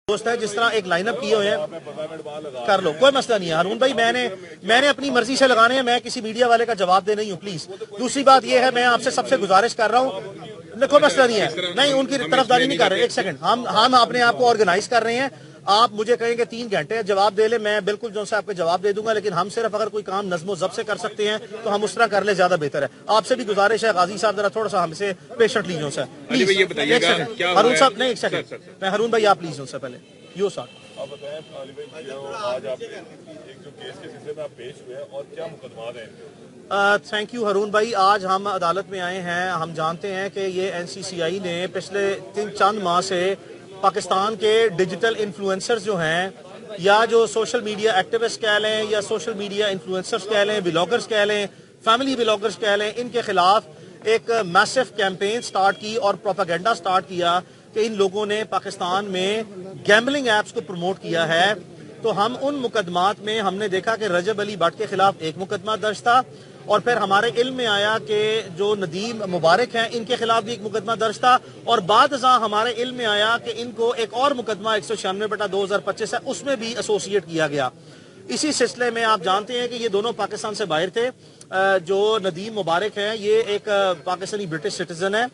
दोस्त है जिस तरह एक लाइनअप किए हुए हैं कर लो, कोई मसला नहीं है हारून भाई। मैंने अपनी मर्जी से लगाने हैं, मैं किसी मीडिया वाले का जवाब दे नहीं हूँ प्लीज। दूसरी बात ये है, मैं आपसे सबसे गुजारिश कर रहा हूँ, कोई मसला नहीं है, नहीं उनकी तरफदारी नहीं कर रहे। एक सेकंड, हम अपने आप को ऑर्गेनाइज कर रहे हैं। आप मुझे कहेंगे 3 घंटे जवाब दे ले, मैं बिल्कुल जो से आपको जवाब दे दूंगा, लेकिन हम सिर्फ अगर कोई काम नज़्मो ज़ब्त से कर सकते हैं तो हम उस तरह कर ले, ज्यादा बेहतर है। आपसे भी गुजारिश है गाजी साहब, जरा थोड़ा सा हमसे पेशेंट लीजिए सर प्लीज। हारून साहब नहीं, एक सेकंड, मैं हारून भाई आप लीजिए उससे पहले यो सर। आप बताएं आज आप एक जो केस के सिलसिले में आप पेश हुए और क्या मुकदमात हैं? थैंक यू हारून भाई। आज हम अदालत में आए हैं। हम जानते हैं कि ये NCCI ने पिछले चंद माह से पाकिस्तान के डिजिटल इन्फ्लुएंसर्स जो हैं, या जो सोशल मीडिया एक्टिविस्ट कह लें, या सोशल मीडिया इन्फ्लुएंसर्स कह लें, व्लॉगर्स कह लें, फैमिली व्लॉगर्स कह लें, इनके खिलाफ एक मैसिव कैंपेन स्टार्ट की और प्रोपेगेंडा स्टार्ट किया कि इन लोगों ने पाकिस्तान में गैम्बलिंग एप्स को प्रमोट किया है। तो हम उन मुकदमात में हमने देखा कि रजब अली भट्ट के खिलाफ एक मुकदमा दर्ज था, और फिर हमारे इल्म में आया कि जो नदीम मुबारक हैं इनके खिलाफ भी एक मुकदमा दर्ज था, और बाद हमारे इल्म में आया कि इनको एक और मुकदमा 196/2025 है, उसमें भी एसोसिएट किया गया। इसी सिलसिले में आप जानते हैं कि ये दोनों पाकिस्तान से बाहर थे। जो नदीम मुबारक हैं ये एक पाकिस्तानी ब्रिटिश सिटीजन है,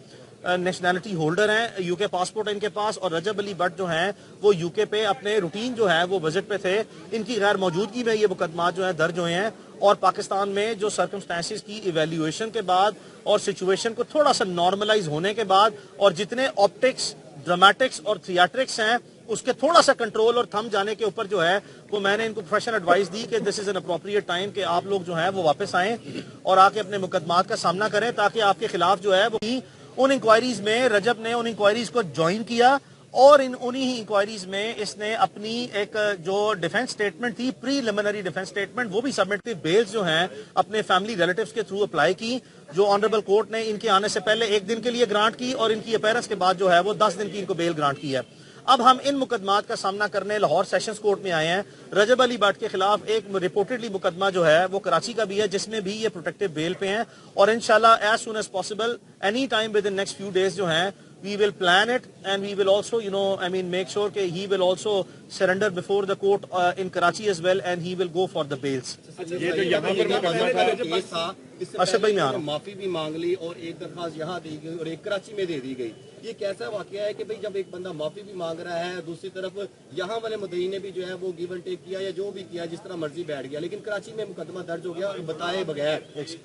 नेशनैलिटी होल्डर हैं, यूके पासपोर्ट है इनके पास, और रजब अली भट्ट जो हैं वो यूके पे अपने रूटीन जो है वो विजिट पे थे। इनकी गैर मौजूदगी में ये मुकदमात जो है दर्ज हुए हैं, और पाकिस्तान में जो सर्कमस्टेंसेस की इवेल्युएशन के बाद और सिचुएशन को थोड़ा सा नॉर्मलाइज होने के बाद, और जितने ऑप्टिक्स, ड्रामेटिक्स और थिएट्रिक्स हैं उसके थोड़ा सा कंट्रोल और थम जाने के ऊपर जो है वो मैंने इनको प्रोफेशनल एडवाइस दी कि this is an appropriate time कि आप लोग जो है वो वापस आएं और आके अपने मुकदमात का सामना करें, ताकि आपके खिलाफ जो है वो उन इंक्वायरीज में रजब ने उन इंक्वायरीज को ज्वाइन किया, और उन्हीं ही इंक्वायरीज में इसने अपनी एक जो डिफेंस स्टेटमेंट थी, प्रीलिमिनरी डिफेंस स्टेटमेंट, वो भी सबमिट की। बेल्स जो हैं अपने फैमिली रिलेटिव्स के थ्रू अप्लाई की, जो ऑनरेबल कोर्ट ने इनके आने से पहले 1 दिन के लिए ग्रांट की, और इनकी अपीयरेंस के बाद जो है वो 10 दिन की इनको बेल ग्रांट की है। अब हम इन मुकदमात का सामना करने लाहौर सेशंस कोर्ट में आए हैं। रजब अली भट्ट के खिलाफ एक रिपोर्टेडली मुकदमा जो है वो कराची का भी है, जिसमें भी ये प्रोटेक्टिव बेल पे हैं, और इंशाल्लाह as soon as possible any time within next few days जो हैं we will plan it, and we will also make sure that he will also surrender before the court in Karachi as well, and he will go for the bails. ये जो यहाँ पर case था, अशरफ भाई में माफी भी मांग ली और एक दरखास्त यहाँ दी गई और एक कराची में दे दी गई। ये कैसा वाकया है कि भाई जब एक बंदा माफी भी मांग रहा है, दूसरी तरफ यहाँ वाले मुद्दई ने भी जो है वो गिव एंड टेक किया या जो भी किया, जिस तरह मर्जी बैठ गया, लेकिन कराची में मुकदमा दर्ज हो गया और बताए बगैर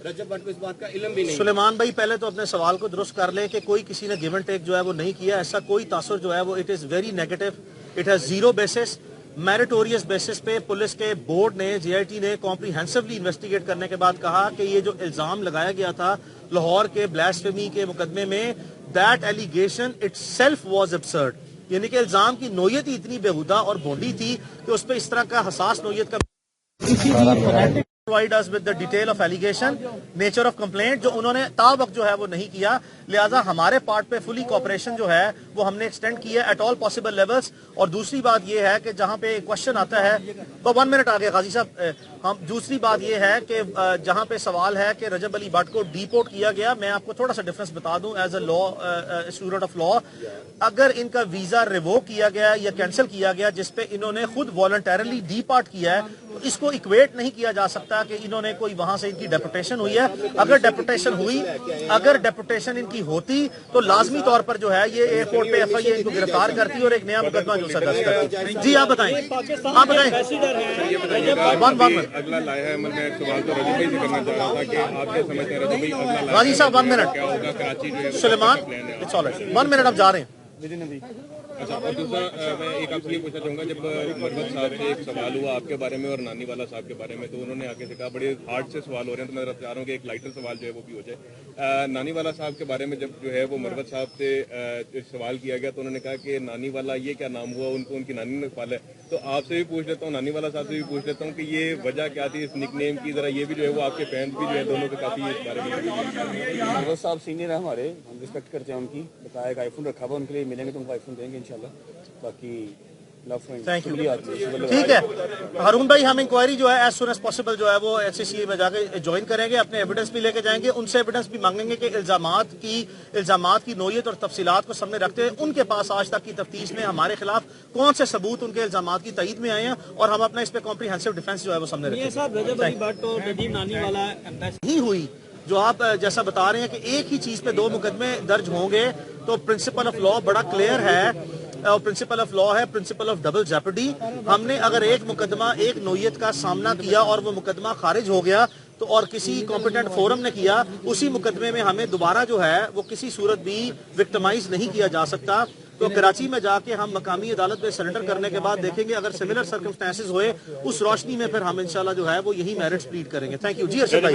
रजब भट्ट को इस बात का इल्म भी नहीं। सुलेमान भाई पहले तो अपने सवाल को दुरुस्त कर ले कि कोई किसी ने गिव एंड टेक जो है वो नहीं किया, ऐसा कोई तासुर जो है वो it is very negative, it has zero basis. Meritorious basis पे पुलिस के बोर्ड ने, JIT ने कॉम्प्रिहेंसिवली इन्वेस्टिगेट करने के बाद कहा कि ये जो इल्जाम लगाया गया था लाहौर के ब्लास्फेमी के मुकदमे में, that allegation itself was absurd, यानी कि इल्जाम की नोयत ही इतनी बेहुदा और भोंडी थी कि उस पर इस तरह का हसास नोयत का provide us with the detail of allegation, nature of complaint, जो उन्होंने तावक जो है वो नहीं किया। लिहाजा हमारे पार्ट पे फुली कॉपरेशन जो है वो हमने एक्सटेंड किया एट ऑल पॉसिबल लेवल्स। और दूसरी बात ये है कि जहाँ पे क्वेश्चन आता है, तो 1 मिनट आगे गाजी साहब, हम दूसरी बात ये है कि जहाँ पे सवाल है कि रजब अली भट्ट को डिपोर्ट किया गया, मैं आपको थोड़ा सा डिफरेंस बता दूं as a law student of law. अगर इनका वीजा रिवोक किया गया या कैंसिल किया गया, जिसपे इन्होंने खुद वॉलंटरली डिपार्ट किया है, तो इसको इक्वेट नहीं किया जा सकता कि इन्होंने कोई वहां से इनकी डेपुटेशन हुई है। अगर डेपुटेशन हुई, अगर डेपुटेशन इनकी होती तो लाजमी तौर पर जो है ये एयरपोर्ट पे FIA इनको गिरफ्तार करती और एक नया मुकदमा जो दर्ज करती। जी आप बताएं, आप बताएं। अगला लाया है, मैं सवाल तो रजब भाई से करना चाह रहा था कि आप क्या समझते हैं रजब भाई, गाजी साहब 1 मिनट, क्या होगा कराची जो है सुलेमान, इट्स ऑलराइट, 1 मिनट, आप जा रहे हैं। अच्छा, और दूसरा मैं एक आपसे ये पूछना चाहूँगा, जब मरवत साहब से एक सवाल हुआ आपके बारे में और नानी वाला साहब के बारे में, तो उन्होंने आके से कहा बड़े हार्ड से सवाल हो रहे हैं, तो मैं चाह रहा हूँ कि एक लाइटर सवाल जो है वो भी हो जाए। नानी वाला साहब के बारे में जब जो है वो मरवत साहब से सवाल किया गया, तो उन्होंने कहा कि नानी वाला ये क्या नाम हुआ, उनको उनकी नानी ने पाला है। तो आपसे भी पूछ लेता हूँ, नानी वाला साहब से भी पूछ लेता हूँ कि ये वजह क्या थी इस निकनेम की, जरा ये भी जो है वो आपके फैंस भी जो है दोनों के काफी इस बारे में। मरवत साहब सीनियर है हमारे, हम रिस्पेक्ट करते हैं उनकी, बताया आईफोन रखा हुआ उनके लिए, मिलेंगे तो उनको आईफोन देंगे इंशाल्लाह। बाकी थैंक यू। ठीक है हारून भाई, हम इंक्वायरी जो है एज सुन एज पॉसिबल जो है वो एचसीसीए में जाके ज्वाइन करेंगे, अपने एविडेंस भी लेके जाएंगे, उनसे एविडेंस भी मांगेंगे कि इल्जामात की नोयत और तफसीलात को सामने रखते हुए उनके पास आज तक की तफ्तीश में हमारे खिलाफ कौन से सबूत उनके इल्जामात की तईद में आए हैं, और हम अपना इस पे कॉम्प्रिहेंसिव डिफेंस जो है वो सामने रखेंगे। हुई जो आप जैसा बता रहे हैं कि एक ही चीज पे दो मुकदमे दर्ज होंगे, तो प्रिंसिपल ऑफ लॉ बड़ा क्लियर है, और प्रिंसिपल ऑफ लॉ है प्रिंसिपल ऑफ डबल जेपडी। हमने अगर एक मुकदमा एक नोयत का सामना किया और वो मुकदमा खारिज हो गया तो और किसी कॉम्पिटेंट फोरम ने किया, उसी मुकदमे में हमें दोबारा जो है वो किसी सूरत भी विक्टिमाइज नहीं किया जा सकता। तो कराची में जाके हम मकामी अदालत में सरेंडर करने के बाद देखेंगे, अगर सिमिलर सर्कमस्टेंसेस हुए उस रोशनी में फिर हम इंशाल्लाह जो है वो यही मेरिट्स प्लीड करेंगे। थैंक यू जी अर्शद भाई।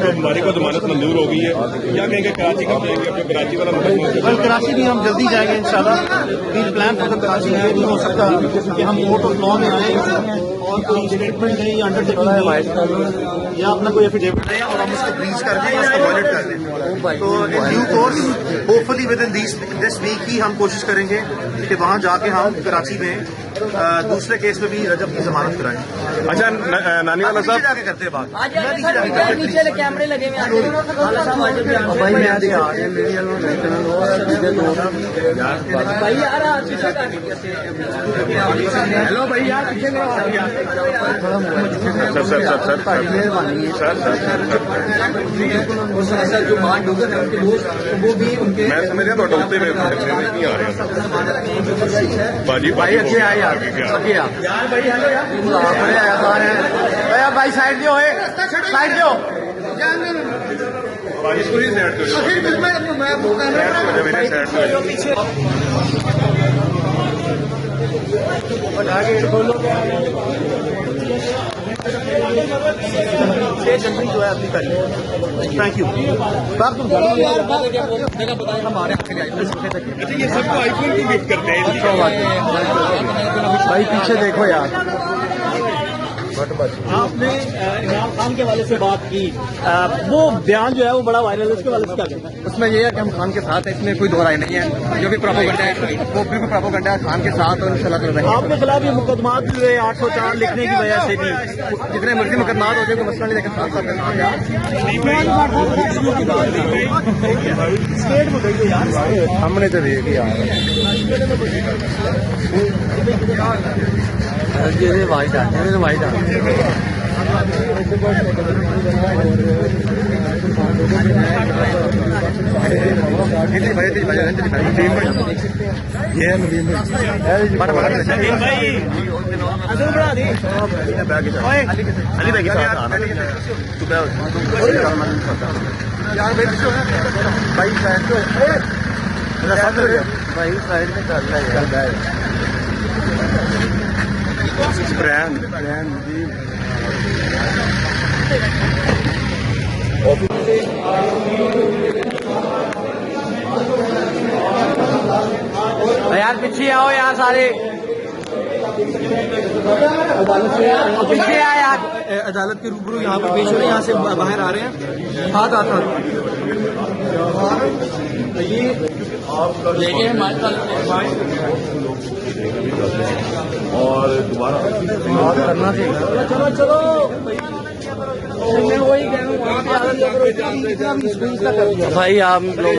हमारी को जमानत मंजूर हो गई है, क्या कहेंगे कराची कब जाएंगे? अपने कराची वाला मुकदमा कराची भी हम जल्दी जाएंगे इंशाल्लाह। We'll plan for the Karachi है, नहीं हो सकता कि हम कोर्ट ऑफ लॉ में आए और कोई स्टेटमेंट नहीं अंडरटेकिंग या अपना कोई एफिडेविट दें और हम उसको ब्रीच कर दें, उसको वॉयलेट कर दें। तो in due course hopefully within this week ही हम कोशिश करेंगे कि वहाँ जाके हम कराची में दूसरे केस में भी रजब की जमानत कराएं। अच्छा नानी वाला साहब जाके करते हैं बात। नीचे कैमरे लगे हुए हेलो भैया पीछे सर जो मान डूगर है उनके दोस्त वो भी उनके मैं समझ गया तो नहीं आ रहे बाजी भाई अच्छे आए यार भाई हेलो यार भाई साइड दो साइड दो जो है अपनी करिए। Thank you. ये सबको आईफोन की गिफ्ट करते हैं। भाई पीछे देखो यार। आपने इमरान खान के वाले से बात की, वो बयान जो है वो बड़ा वायरल है, उसके वाले से क्या कहते हैं? उसमें ये है कि हम खान के साथ है, इसमें कोई दो राय नहीं है। जो भी प्रोपोगंडा है वो बिल्कुल प्रोपोगंडा है, खान के साथ और इंशाल्लाह कर रहे हैं। आपके खिलाफ ये मुकदमात जो है 804 लिखने की वजह से भी जितने मर्जी मुकदमात हो जाए कोई मसला नहीं, लेकिन साथ साथ हमने तो देख यार वाइट यार पीछे आओ यार सारे पीछे आ यार। अदालत के रूबरू यहाँ पर पेश हो रहे हैं, यहाँ से बाहर आ रहे हैं। हाथ आता ये लेके और दोबारा करना चाहिए। चलो चलो भाई आप लोग